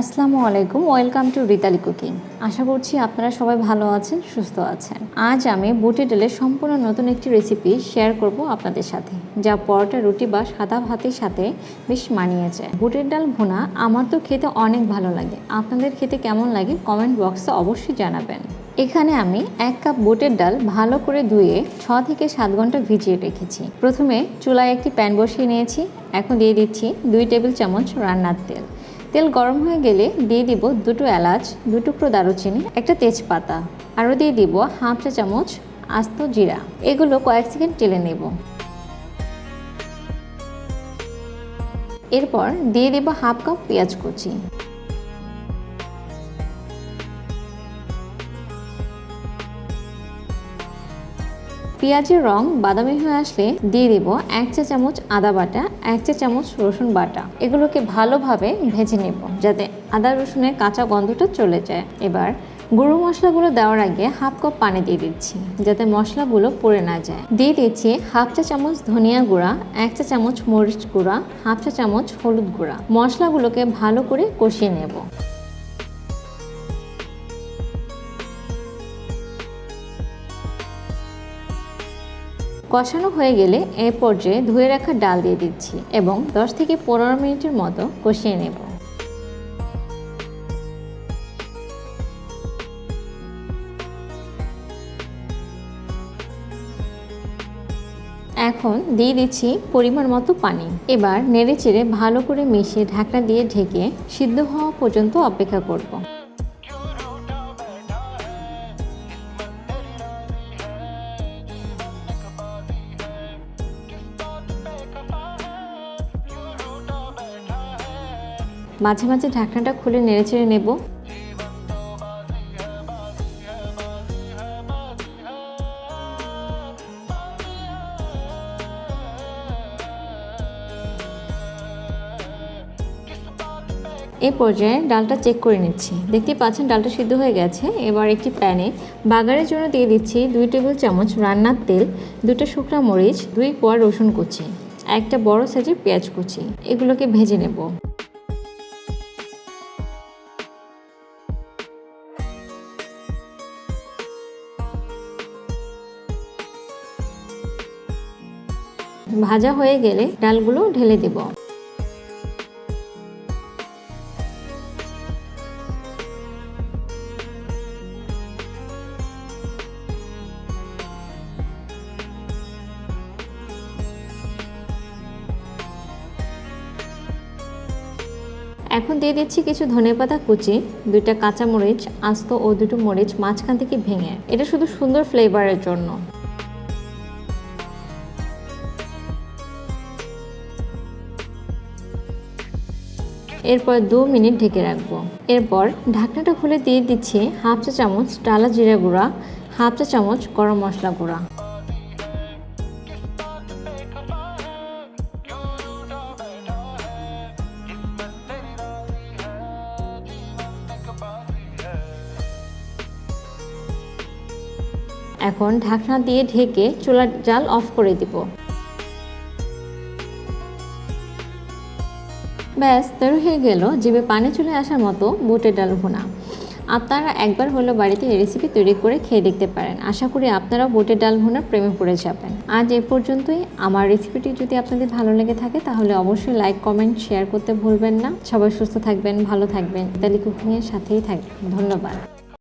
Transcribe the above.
আসসালামু আলাইকুম, welcome to রিতালি cooking. আশা করছি আপনারা সবাই ভালো আছেন, সুস্থ আছেন। আজ আমি বুটের ডালের সম্পূর্ণ নতুন একটি রেসিপি শেয়ার করব আপনাদের সাথে, যা পরোটা, রুটি বা সাদা ভাতের সাথে বেশ মানিয়ে যায়। বুটের ডাল ভুনা আমার তো খেতে অনেক ভালো লাগে। আপনাদের খেতে কেমন লাগে কমেন্ট বক্সে অবশ্যই জানাবেন। এখানে আমি 1 কাপ বুটের ডাল ভালো করে ধুয়ে 6 থেকে 7 ঘন্টা ভিজিয়ে রেখেছি। প্রথমে চুলায় একটি প্যান বসিয়ে নিয়েছি। এখন দিয়ে দিচ্ছি 2 টেবিল চামচ রান্নার তেল। তেল গরম হয়ে গেলে দিয়ে দিব 2টো এলাচ, 2 টুকরো দারুচিনি, একটা তেজপাতা, আরও দিয়ে দিব হাফ চা চামচ আস্ত জিরা। এগুলো কয়েক সেকেন্ড টেলে নেব। এরপর দিয়ে দিব হাফ কাপ পেঁয়াজ কুচি। পেঁয়াজের রং বাদামি হয়ে আসলে দিয়ে দিব 1 চা চামচ আদা বাটা, 1 চা চামচ রসুন বাটা। এগুলোকে ভালোভাবে ভেজে নেব যাতে আদা রসুনের কাঁচা গন্ধটা চলে যায়। এবার গুঁড়ো মশলাগুলো দেওয়ার আগে হাফ কাপ পানি দিয়ে দিচ্ছি যাতে মশলাগুলো পুড়ে না যায়। দিয়ে দিচ্ছি হাফ চা চামচ ধনিয়া গুঁড়া, 1 চা চামচ মরিচ গুঁড়া, হাফ চা চামচ হলুদ গুঁড়া। মশলাগুলোকে ভালো করে কষিয়ে নেব। কষানো হয়ে গেলে এই পর্যায়ে ধুয়ে রাখা ডাল দিয়ে দিচ্ছি এবং 10 থেকে 15 মিনিটের মতো কষিয়ে নেব। এখন দিয়ে দিচ্ছি পরিমাণ মতো পানি। এবার নেড়েচেড়ে ভালো করে মিশিয়ে ঢাকনা দিয়ে ঢেকে সিদ্ধ হওয়া পর্যন্ত অপেক্ষা করব। মাঝে মাঝে ঢাকনাটা খুলে নেড়েচেড়ে নেব। এই পর্যায়ে ডালটা চেক করে নিচ্ছি। দেখতেই পাচ্ছেন ডালটা সিদ্ধ হয়ে গেছে। এবার একটি প্যানে বাগারের জন্য দিয়ে দিচ্ছি 2 টেবিল চামচ রান্নার তেল, 2টা শুকনা মরিচ, 2 কোয়া রসুন কুচি, একটা বড় সাইজের পেঁয়াজ কুচি। এগুলোকে ভেজে নেব। ভাজা হয়ে গেলে ডালগুলো ঢেলে দেব। এখন দিয়ে দিচ্ছি কিছু ধনেপাতা কুচি, 2টা কাঁচামরিচ আস্ত ও 2টো মরিচ মাঝখান থেকে ভেঙে। এটা শুধু সুন্দর ফ্লেভারের জন্য। এরপর 2 মিনিট ঢেকে রাখবো। এরপর ঢাকনাটা খুলে দিয়ে দিচ্ছি হাফ চা চামচ টালা জিরা গুঁড়া, হাফ চা চামচ গরম মশলা গুঁড়া। এখন ঢাকনা দিয়ে ঢেকে চুলার জাল অফ করে দিব। ব্যাস তৈরি হয়ে গেল জিভে পানি চলে আসার মতো বুটের ডাল ভুনা। আপনারা একবার হলো বাড়িতে এই রেসিপি তৈরি করে খেয়ে দেখতে পারেন। আশা করি আপনারাও বুটের ডাল ভুনার প্রেমে পড়ে যাবেন। আজ এ পর্যন্তই। আমার রেসিপিটি যদি আপনাদের ভালো লেগে থাকে তাহলে অবশ্যই লাইক, কমেন্ট, শেয়ার করতে ভুলবেন না। সবাই সুস্থ থাকবেন, ভালো থাকবেন, রিতালি কুকিংয়ের সাথেই থাকবেন। ধন্যবাদ।